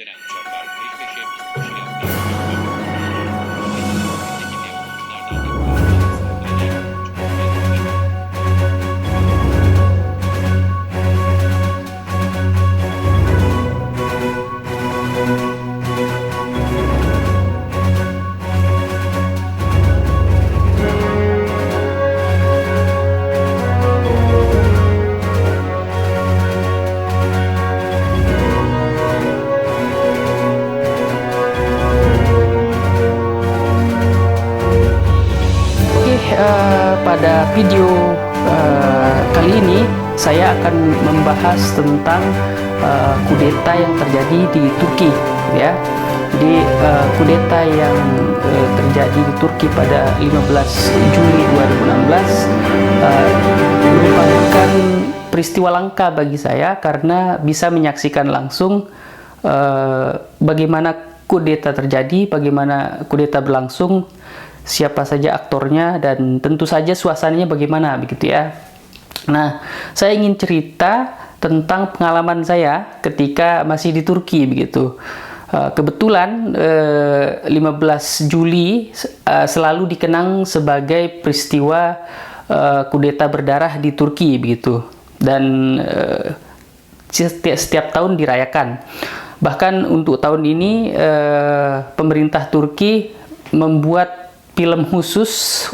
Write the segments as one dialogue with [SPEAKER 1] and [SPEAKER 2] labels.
[SPEAKER 1] gösteren çöpler peş peşe koşu yaptı.
[SPEAKER 2] Pada video kali ini saya akan membahas tentang kudeta yang terjadi di Turki, ya. Jadi kudeta yang terjadi di Turki pada 15 Juli 2016 merupakan peristiwa langka bagi saya karena bisa menyaksikan langsung bagaimana kudeta terjadi, bagaimana kudeta berlangsung, siapa saja aktornya, dan tentu saja suasananya bagaimana, begitu ya. Nah, saya ingin cerita tentang pengalaman saya ketika masih di Turki, begitu. Kebetulan 15 Juli selalu dikenang sebagai peristiwa kudeta berdarah di Turki, begitu. Dan setiap tahun dirayakan. Bahkan untuk tahun ini pemerintah Turki membuat film khusus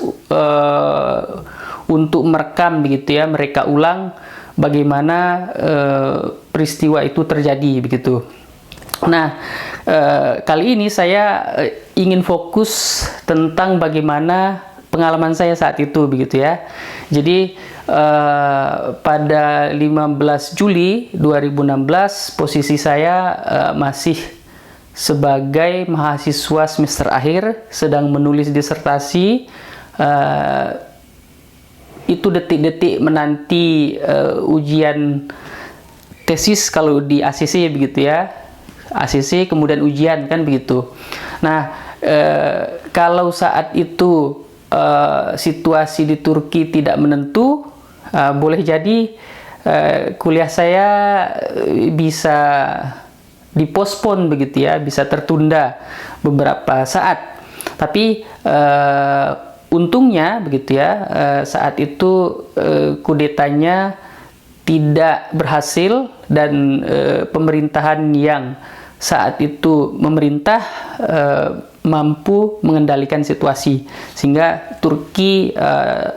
[SPEAKER 2] untuk merekam, begitu ya, mereka ulang bagaimana peristiwa itu terjadi, begitu. Nah, kali ini saya ingin fokus tentang bagaimana pengalaman saya saat itu, begitu ya. Jadi pada 15 Juli 2016 posisi saya masih sebagai mahasiswa semester akhir sedang menulis disertasi. Itu detik-detik menanti ujian tesis kalau di ACC, begitu ya. ACC kemudian ujian, kan begitu. Nah, kalau saat itu situasi di Turki tidak menentu, boleh jadi kuliah saya bisa dipospon, begitu ya, bisa tertunda beberapa saat. Tapi untungnya, begitu ya, saat itu kudetanya tidak berhasil dan pemerintahan yang saat itu memerintah mampu mengendalikan situasi sehingga Turki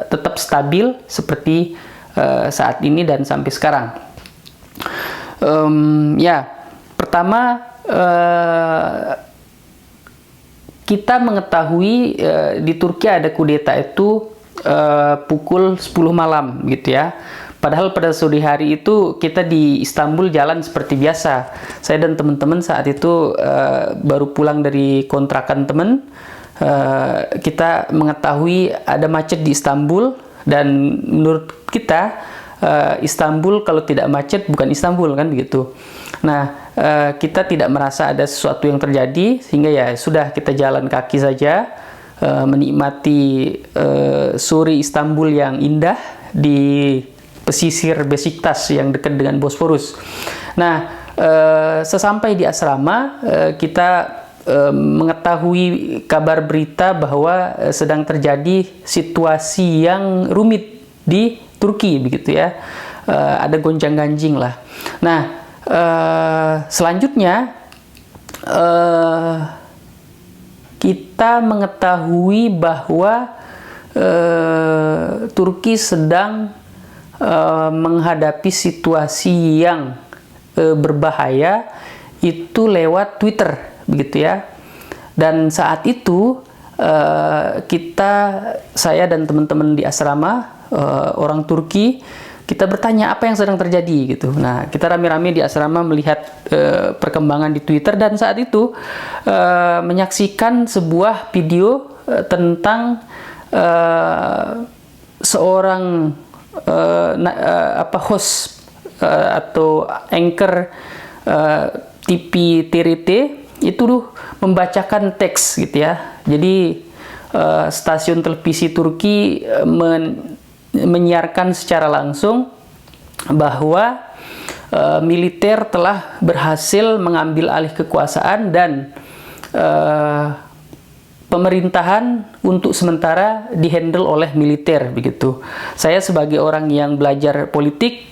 [SPEAKER 2] tetap stabil seperti saat ini dan sampai sekarang. Ya. Pertama, kita mengetahui di Turki ada kudeta itu pukul 10 malam, gitu ya. Padahal pada sore hari itu kita di Istanbul jalan seperti biasa. Saya dan teman-teman saat itu baru pulang dari kontrakan teman. Kita mengetahui ada macet di Istanbul, dan menurut kita Istanbul kalau tidak macet bukan Istanbul, kan begitu. Nah, kita tidak merasa ada sesuatu yang terjadi, sehingga ya sudah, kita jalan kaki saja menikmati sore Istanbul yang indah di pesisir Besiktas yang dekat dengan Bosporus. Nah, sesampai di asrama kita mengetahui kabar berita bahwa sedang terjadi situasi yang rumit di Turki, begitu ya. Ada gonjang-ganjing lah. Nah, selanjutnya kita mengetahui bahwa Turki sedang menghadapi situasi yang berbahaya itu lewat Twitter, begitu ya. Dan saat itu saya dan teman-teman di asrama orang Turki, kita bertanya apa yang sedang terjadi, gitu. Nah, kita rame-rame di asrama melihat perkembangan di Twitter, dan saat itu menyaksikan sebuah video tentang seorang host atau anchor TV TRT itu membacakan teks, gitu ya. Jadi stasiun televisi Turki menyiarkan secara langsung bahwa militer telah berhasil mengambil alih kekuasaan dan pemerintahan untuk sementara dihandle oleh militer begitu. Saya sebagai orang yang belajar politik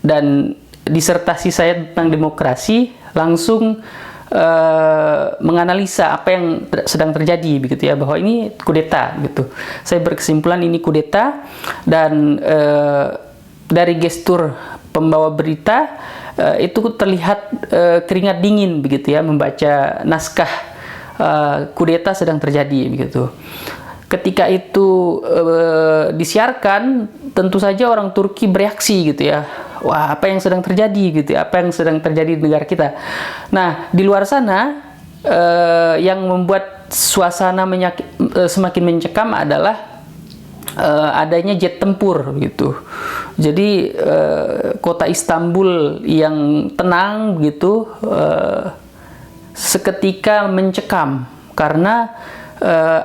[SPEAKER 2] dan disertasi saya tentang demokrasi langsung menganalisa apa yang sedang terjadi begitu ya, bahwa ini kudeta gitu. Saya berkesimpulan ini kudeta, dan dari gestur pembawa berita itu terlihat keringat dingin begitu ya membaca naskah kudeta sedang terjadi begitu. Ketika itu disiarkan, tentu saja orang Turki bereaksi gitu ya. Wah, apa yang sedang terjadi gitu ya? Apa yang sedang terjadi di negara kita? Nah, di luar sana yang membuat suasana semakin mencekam adalah adanya jet tempur gitu. Jadi kota Istanbul yang tenang begitu seketika mencekam karena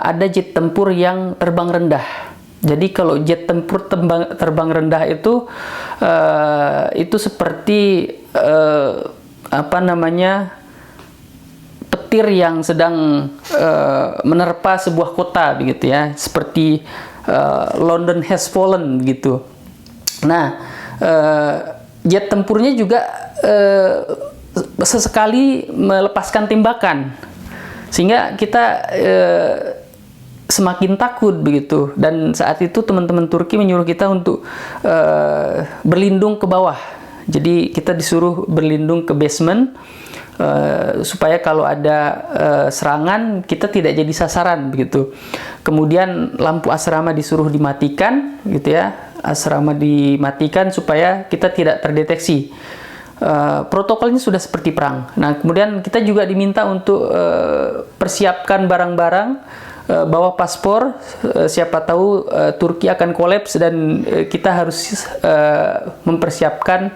[SPEAKER 2] ada jet tempur yang terbang rendah. Jadi kalau jet tempur terbang rendah itu seperti apa namanya, petir yang sedang menerpa sebuah kota begitu ya, seperti London has fallen gitu. Nah, jet tempurnya juga sesekali melepaskan tembakan, sehingga kita semakin takut begitu. Dan saat itu teman-teman Turki menyuruh kita untuk berlindung ke bawah. Jadi kita disuruh berlindung ke basement supaya kalau ada serangan kita tidak jadi sasaran begitu. Kemudian lampu asrama disuruh dimatikan gitu ya. Asrama dimatikan supaya kita tidak terdeteksi. Protokolnya sudah seperti perang. Nah, kemudian kita juga diminta untuk persiapkan barang-barang, bawa paspor, siapa tahu Turki akan kolaps dan kita harus mempersiapkan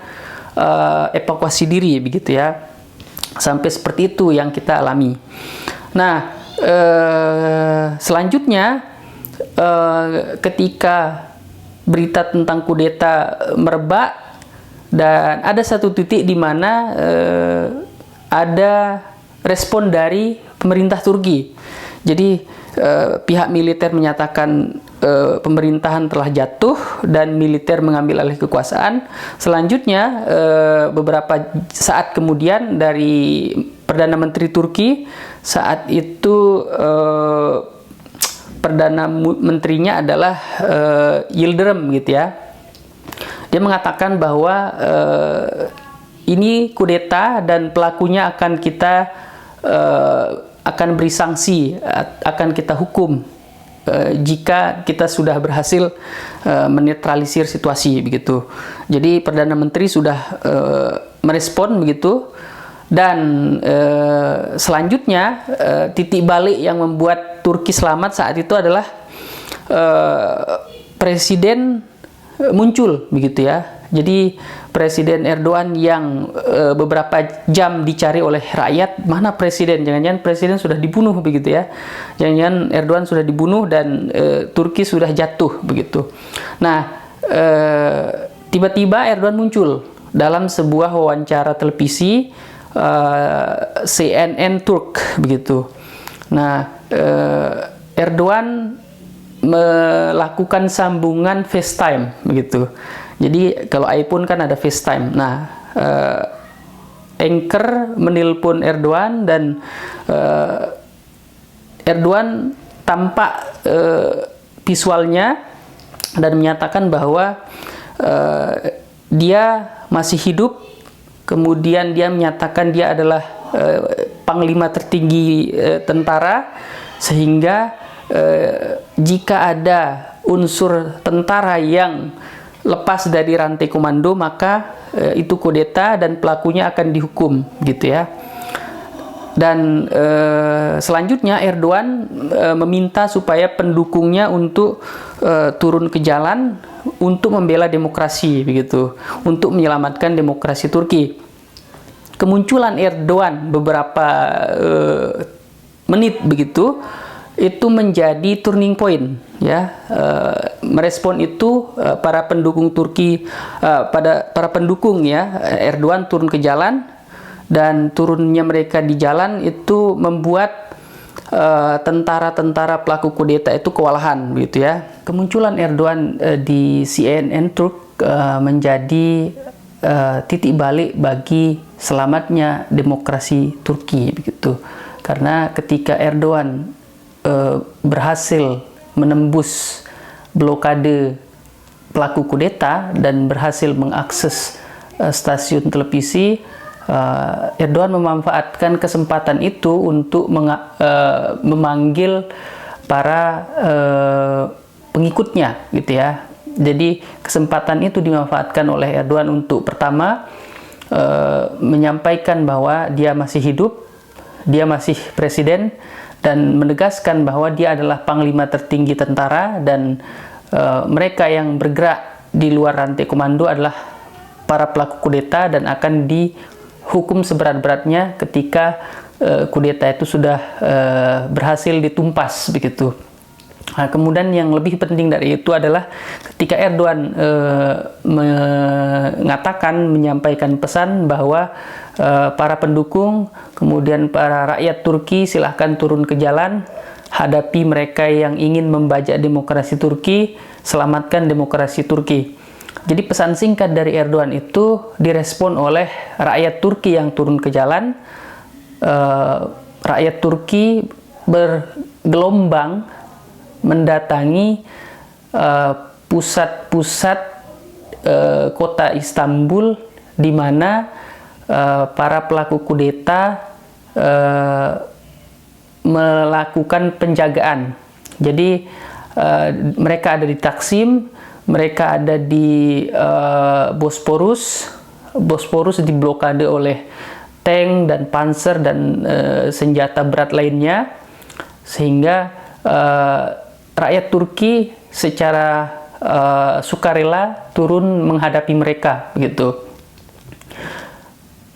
[SPEAKER 2] evakuasi diri begitu ya. Sampai seperti itu yang kita alami. Nah, selanjutnya ketika berita tentang kudeta merebak, dan ada satu titik di mana ada respon dari pemerintah Turki. Jadi pihak militer menyatakan pemerintahan telah jatuh dan militer mengambil alih kekuasaan. Selanjutnya beberapa saat kemudian dari Perdana Menteri Turki, saat itu Perdana Menterinya adalah Yildirim gitu ya. Dia mengatakan bahwa ini kudeta dan pelakunya akan kita akan beri sanksi, akan kita hukum jika kita sudah berhasil menetralisir situasi begitu. Jadi Perdana Menteri sudah merespon begitu, dan selanjutnya titik balik yang membuat Turki selamat saat itu adalah Presiden muncul begitu ya. Jadi Presiden Erdogan yang beberapa jam dicari oleh rakyat, mana presiden? Jangan-jangan presiden sudah dibunuh begitu ya. Jangan-jangan Erdogan sudah dibunuh dan Turki sudah jatuh begitu. Nah, tiba-tiba Erdogan muncul dalam sebuah wawancara televisi CNN Turk begitu. Nah, Erdogan melakukan sambungan FaceTime begitu. Jadi kalau iPhone kan ada FaceTime. Nah, anchor menelpon Erdogan dan Erdogan tampak visualnya dan menyatakan bahwa dia masih hidup. Kemudian dia menyatakan dia adalah panglima tertinggi tentara, sehingga jika ada unsur tentara yang lepas dari rantai komando, maka itu kudeta dan pelakunya akan dihukum gitu ya. Dan selanjutnya Erdogan meminta supaya pendukungnya untuk turun ke jalan untuk membela demokrasi begitu, untuk menyelamatkan demokrasi Turki. Kemunculan Erdogan beberapa menit begitu itu menjadi turning point, ya. Merespon itu para pendukung Turki, para pendukung, ya, Erdogan turun ke jalan, dan turunnya mereka di jalan itu membuat tentara-tentara pelaku kudeta itu kewalahan, begitu ya. Kemunculan Erdogan di CNN Turk menjadi titik balik bagi selamatnya demokrasi Turki, begitu. Karena ketika Erdogan berhasil menembus blokade pelaku kudeta dan berhasil mengakses stasiun televisi, Erdogan memanfaatkan kesempatan itu untuk memanggil para pengikutnya, gitu ya. Jadi kesempatan itu dimanfaatkan oleh Erdogan untuk pertama menyampaikan bahwa dia masih hidup, dia masih presiden, dan menegaskan bahwa dia adalah panglima tertinggi tentara, dan mereka yang bergerak di luar rantai komando adalah para pelaku kudeta dan akan dihukum seberat-beratnya ketika kudeta itu sudah berhasil ditumpas, begitu. Nah, kemudian yang lebih penting dari itu adalah ketika Erdogan menyampaikan pesan bahwa para pendukung, kemudian para rakyat Turki, silahkan turun ke jalan, hadapi mereka yang ingin membajak demokrasi Turki, selamatkan demokrasi Turki. Jadi pesan singkat dari Erdogan itu direspon oleh rakyat Turki yang turun ke jalan. Rakyat Turki bergelombang mendatangi pusat-pusat kota Istanbul, di mana para pelaku kudeta melakukan penjagaan. Jadi mereka ada di Taksim, mereka ada di Bosporus. Bosporus diblokade oleh tank dan panser dan senjata berat lainnya, sehingga rakyat Turki secara sukarela turun menghadapi mereka, begitu.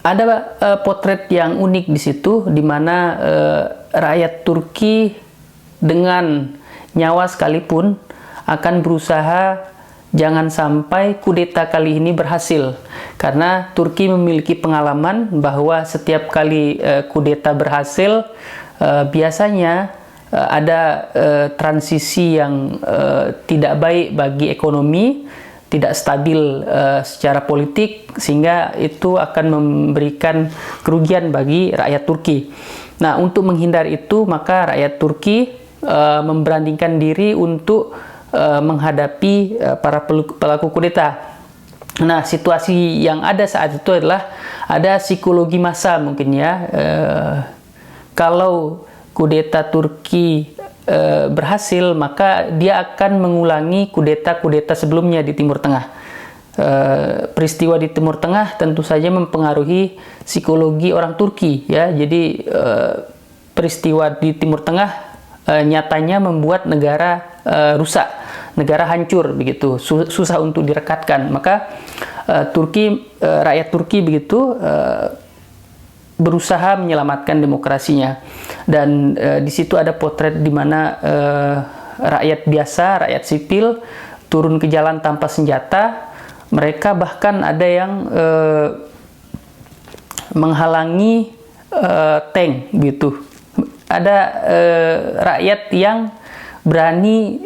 [SPEAKER 2] Ada potret yang unik di situ, di mana rakyat Turki dengan nyawa sekalipun akan berusaha jangan sampai kudeta kali ini berhasil, karena Turki memiliki pengalaman bahwa setiap kali kudeta berhasil, biasanya ada transisi yang tidak baik bagi ekonomi, tidak stabil secara politik, sehingga itu akan memberikan kerugian bagi rakyat Turki. Nah, untuk menghindar itu, maka rakyat Turki memberanikan diri untuk menghadapi para pelaku kudeta. Nah, situasi yang ada saat itu adalah ada psikologi massa, mungkin ya. Kalau kudeta Turki berhasil, maka dia akan mengulangi kudeta-kudeta sebelumnya di Timur Tengah. Peristiwa di Timur Tengah tentu saja mempengaruhi psikologi orang Turki, ya. Jadi peristiwa di Timur Tengah nyatanya membuat negara rusak, negara hancur, begitu, susah untuk direkatkan. Maka rakyat Turki begitu berusaha menyelamatkan demokrasinya, dan di situ ada potret di mana rakyat biasa, rakyat sipil turun ke jalan tanpa senjata. Mereka bahkan ada yang menghalangi tank, gitu. Ada rakyat yang berani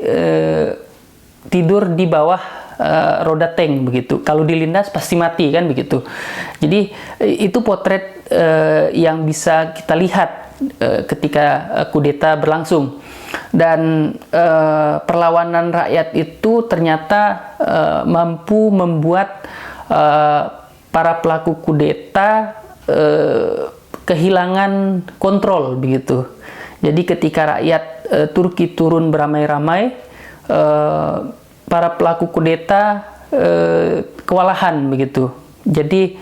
[SPEAKER 2] tidur di bawah roda tank, begitu. Kalau dilindas pasti mati, kan, begitu. Jadi itu potret yang bisa kita lihat ketika kudeta berlangsung, dan perlawanan rakyat itu ternyata mampu membuat para pelaku kudeta kehilangan kontrol, begitu. Jadi ketika rakyat Turki turun beramai-ramai, para pelaku kudeta kewalahan, begitu. Jadi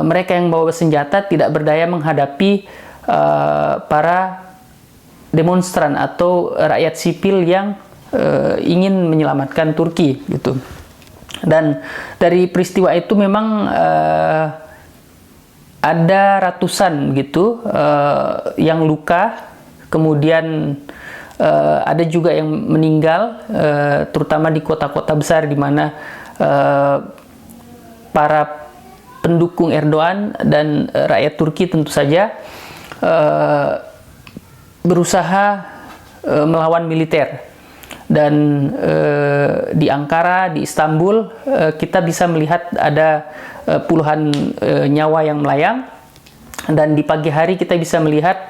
[SPEAKER 2] mereka yang bawa senjata tidak berdaya menghadapi para demonstran atau rakyat sipil yang ingin menyelamatkan Turki, gitu. Dan dari peristiwa itu memang ada ratusan, gitu, yang luka, kemudian ada juga yang meninggal, terutama di kota-kota besar di mana para pendukung Erdogan dan rakyat Turki tentu saja berusaha melawan militer. Dan di Ankara, di Istanbul, kita bisa melihat ada puluhan nyawa yang melayang. Dan di pagi hari kita bisa melihat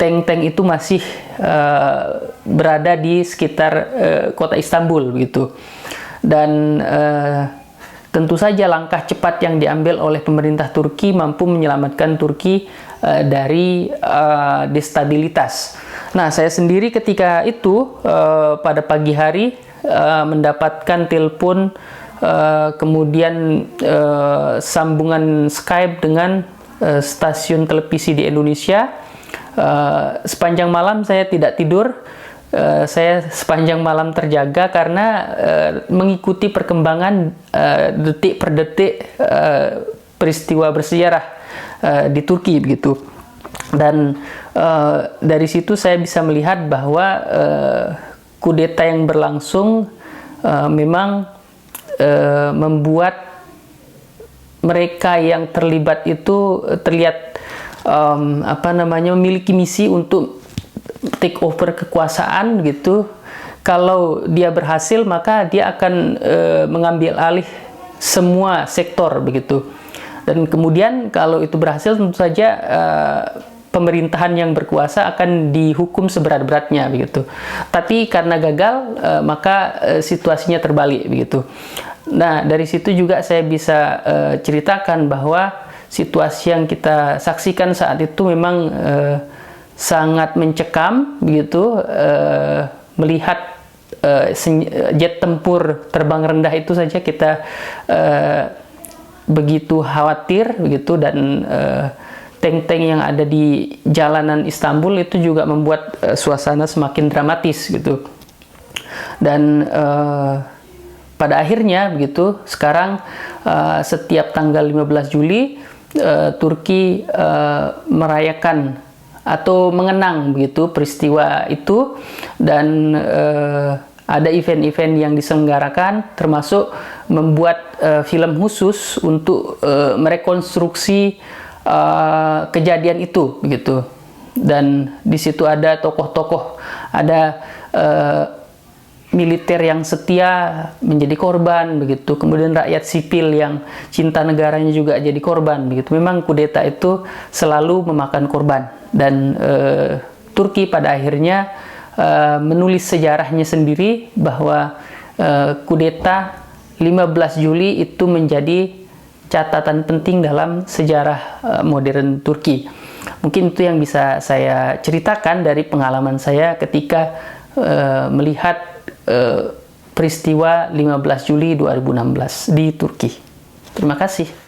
[SPEAKER 2] tank-tank itu masih berada di sekitar kota Istanbul begitu. Dan tentu saja langkah cepat yang diambil oleh pemerintah Turki mampu menyelamatkan Turki dari destabilitas. Nah, saya sendiri ketika itu pada pagi hari mendapatkan telepon, kemudian sambungan Skype dengan stasiun televisi di Indonesia. Sepanjang malam saya tidak tidur. Saya sepanjang malam terjaga karena mengikuti perkembangan detik per detik peristiwa bersejarah di Turki begitu. Dan dari situ saya bisa melihat bahwa kudeta yang berlangsung memang membuat mereka yang terlibat itu terlihat memiliki misi untuk take over kekuasaan gitu. Kalau dia berhasil, maka dia akan mengambil alih semua sektor begitu. Dan kemudian kalau itu berhasil, tentu saja pemerintahan yang berkuasa akan dihukum seberat-beratnya begitu. Tapi karena gagal, maka situasinya terbalik begitu. Nah, dari situ juga saya bisa ceritakan bahwa situasi yang kita saksikan saat itu memang sangat mencekam begitu. Melihat jet tempur terbang rendah itu saja kita begitu khawatir begitu. Dan tank-tank yang ada di jalanan Istanbul itu juga membuat suasana semakin dramatis gitu. Dan pada akhirnya begitu, sekarang setiap tanggal 15 Juli Turki merayakan atau mengenang begitu peristiwa itu. Dan ada event-event yang diselenggarakan, termasuk membuat film khusus untuk merekonstruksi kejadian itu begitu. Dan di situ ada tokoh-tokoh, ada militer yang setia menjadi korban begitu, kemudian rakyat sipil yang cinta negaranya juga jadi korban begitu. Memang kudeta itu selalu memakan korban. Dan Turki pada akhirnya menulis sejarahnya sendiri bahwa kudeta 15 Juli itu menjadi catatan penting dalam sejarah modern Turki. Mungkin itu yang bisa saya ceritakan dari pengalaman saya ketika melihat peristiwa 15 Juli 2016 di Turki. Terima kasih.